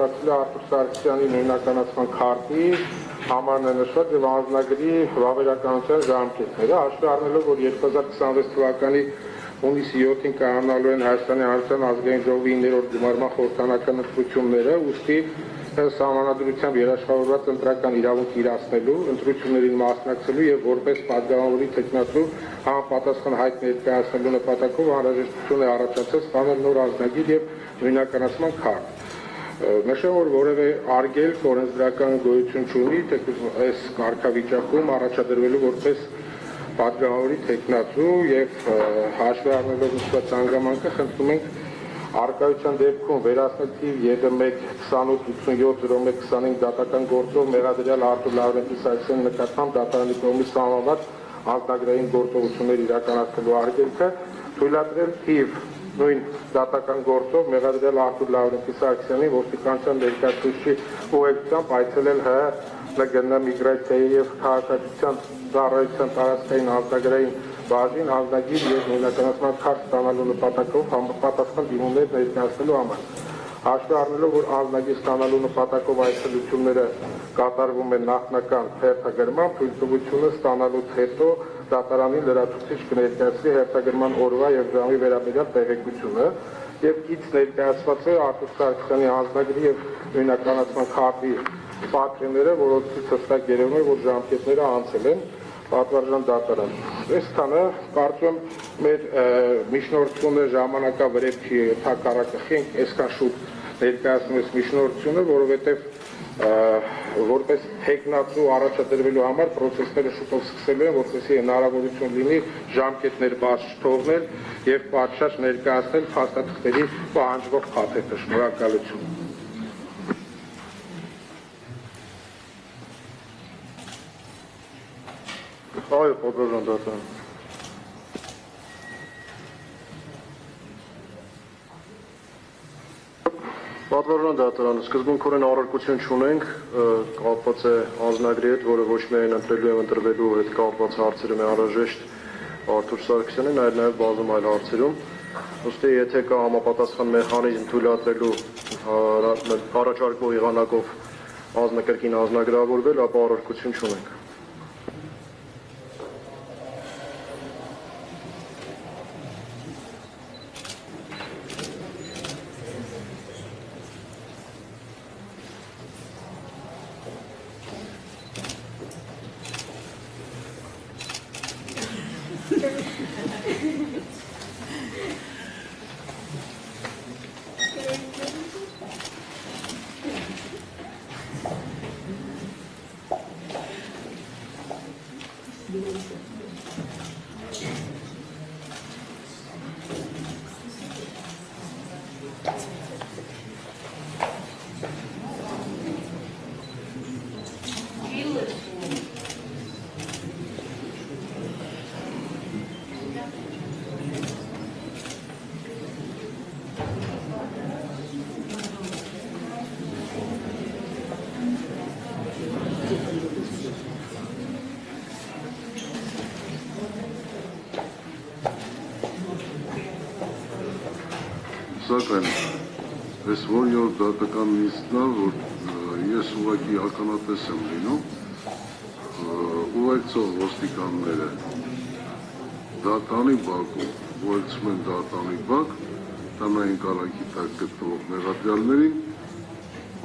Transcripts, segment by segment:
պատրաստել է Արտուր Սարգսյանի նույնականացման քարտի համարն է նշված եւ անձնագրի վավերականության ժամկետները, հաշվի առնելով, որ 2026 թվականի հունիսի 7-ին կայանալու են Հայաստանի Հանրապետության ազգային ժողովի 9-րդ գումարման խորհրդանական ընտրությունները, ուստի սահմանադրությամբ երաշխավորված ընտրական իրավունք իրացնելու, ընտրություններին մասնակցելու եւ որպես պատգամավորի թեկնածու համապատասխան հայտ ներկայացնելու նպատակով անհրաժեշտություն է առաջացել ստանալ նոր ազգագիր եւ նույնականացման քարտ։ Նշեմ, որ որևէ արգելք օրենսդրական գոյություն չունի, թեկուզ այս կարգավիճակում առաջադրվելու որպես պատգամավորի թեկնածու եւ հաշվի առնելով նշված հանգամանքը խնդրում ենք արկայության դեպքում վերացնել թիվ ԵԴՄ-2887-01-25 դատական գործով մեղադրյալ Արտուր Լավրենտի Սարգսյանի նկատմամբ դատարանի կողմից սահմանված անձնագրային գործողություններ իրականացնելու արգելքը, թույլատրել թիվ նույն դատական գործով մեղադրյալ Արտուր Լավրենտի Սարգսյանի ոստիկանության ներկայացուցիչի ուղեկցությամբ այցելել ՀՀ ԼԳՆ միգրացիայի եւ քաղաքացիության ծառայության տարածքային անձնագրային բաժին անձնագիր եւ նույնականացման քարտ ստանալու նպատակով համապատասխան դիմումներ ներկայացնելու համար։ Հաշվի առնելով, որ անձնագիր ստանալու նպատակով այցելությունները կատարվում են նախնական հերթագրման, թույլտվությունը ստանալուց հետո դատարանի լրացուցիչ կներկայացվի հերթագրման օրվա եւ ժամի վերաբերյալ տեղեկությունը եւ կից ներկայացված է Արտուր Սարգսյանի անձնագրի եւ նույնականացման քարտի պատկերները, որոնցից հստակ երևում է, որ ժամկետները անցել են պատվարժան դատարան։ Այսքանը կարծում մեր միջնորդությունը ժամանակավրեպ չի թակարակը խենք այսքան շուտ ներկայացնում ես միջնորդությունը, որովհետև որպես թեկնածու առաջադրվելու համար պրոցեսները շուտով սկսելու են, որպեսզի հնարավորություն լինի ժամկետներ բաց չթողնել եւ պատշաճ ներկայացնել փաստաթղթերի պահանջվող փաթեթը։ Շնորհակալություն։ Այո, պատվարժան դատարան։ Պատվարժան դատարան, սկզբունքորեն առարկություն չունենք, կապված է անձնագրի հետ, որը ոչ միայն ընտրելու եւ ընտրվելու հետ կապված հարցերում է անհրաժեշտ Արտուր Սարգսյանին, այլ նաեւ բազում այլ հարցերում։ Ուստի եթե կա համապատասխան մեխանիզմ թույլատրելու առաջարկվող եղանակով անձնակրկին անձնագրավորվել, ապա առարկություն չունենք։ Սակայն այս որ յոր դատական նիստն է, որ ես ուղղակի ականատես եմ լինում, ուղեկցող ոստիկանները դատանի բակում ուղեկցում են դատանի բակ, տնային կալանքի տակ գտնվող մեղադրյալներին,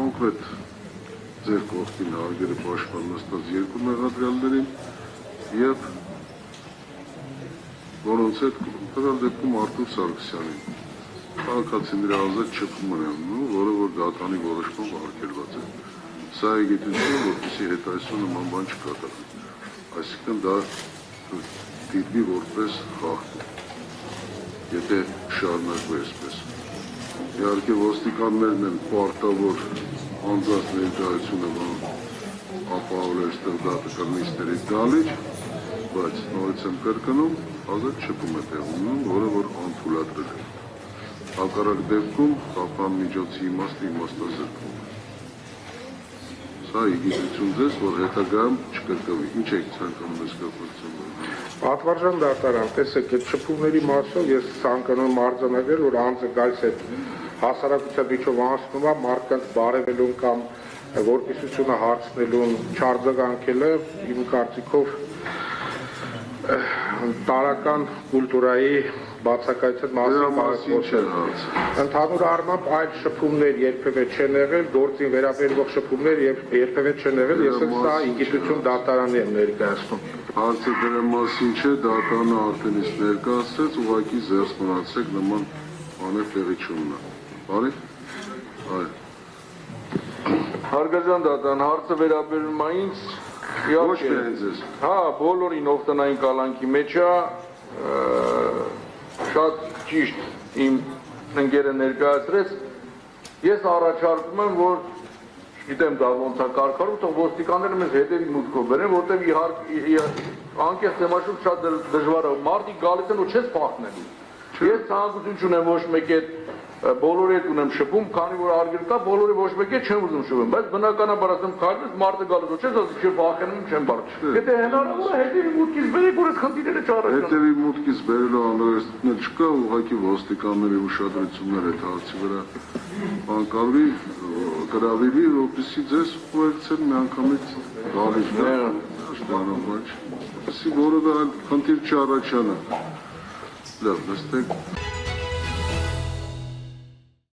կոնկրետ ձեր կողքին հարգերը պաշտպան նստած երկու մեղադրյալներին եւ որոնց հետ տվյալ դեպքում Արտուր Սարգսյանին քաղաքացիների ազատ շփումն է ունենում, որը որ դատանի որոշմամբ արգելված է։ Սա է գիտությունը, որպեսզի հետայսու նման բան չկատարվի։ Այսինքն դա դիտվի որպես խախտում, եթե շարունակվի այսպես։ Իհարկե ոստիկաններն են պարտավոր անձանց ներկայությունը ապահովել այստեղ դատական նիստերի գալիք, բայց նորից եմ կրկնում, ազատ շփում է տեղի ունենում, որը որ անթույլատրել է։ Հակառակ դեպքում խափան միջոցի իմաստը իմաստազրկվում է։ Սա իգիտություն ձեզ, որ հետագայում չկրկնվի։ Ինչ եք ցանկանում այս կապակցությամբ։ Պատվարժան դատարան, տեսեք, այդ շփումների մասով ես ցանկանում արձանագրել, որ անձը գալիս է հասարակության միջով անցնում է մարդկանց բարևելուն կամ որպիսությունը հարցնելուն չարձագանքելը իմ կարծիքով տարական կուլտուրայի բացակայության Դրա մասին չէ մասին հարցը։ ընդհանուր առմամբ այլ շփումներ երբևէ չեն եղել, գործին վերաբերող շփումներ երբևէ չեն եղել, ես էլ սա իգիտություն դատարանի եմ ներկայացնում։ Հարցը դրա մասին չէ, դատարանը արդեն իսկ ներկայացրեց, ուղղակի զերծ մնացեք նման բաներ տեղի չունենա։ Բարի։ Այո։ Հարգարժան դատան, հարցը վերաբերում է ինձ, Ոչ միայն ձեզ։ հա, բոլորին օգտանային կալանքի մեջ է, շատ ճիշտ իմ ընկերը ներկայացրեց, ես առաջարկում եմ, որ գիտեմ դա ոնց է կարգավորվում, թող ոստիկանները մեզ հետևի մուտքով բերեն, որտեղ անկեղծ թեմաշուտ շատ դժվար է, մարդիկ գալիս են ու չես փախնելու։ Ես ցանկություն չունեմ ոչ մեկի հետ բոլորի հետ ունեմ շփում, քանի որ արգել կա, բոլորի ոչ մեկի հետ չեմ ուզում շփվել, բայց բնականաբար ասեմ քայլես մարդը գալիս ու չես ասի չեմ վախենում, չեմ բարձ։ Եթե հնարավոր է հետևի մուտքից բերեք, որ այդ խնդիրները չառաջանան։ Հետևի մուտքից բերելու անհրաժեշտություն չկա, ուղղակի ոստիկանների ուշադրությունները այդ հարցի վրա անկալվի, գրավելի, որպեսզի ձեզ ուղեկցեն միանգամից գալիս որովհետեւ որևէ խնդիր չառաջանա։ Լավ, նստեք։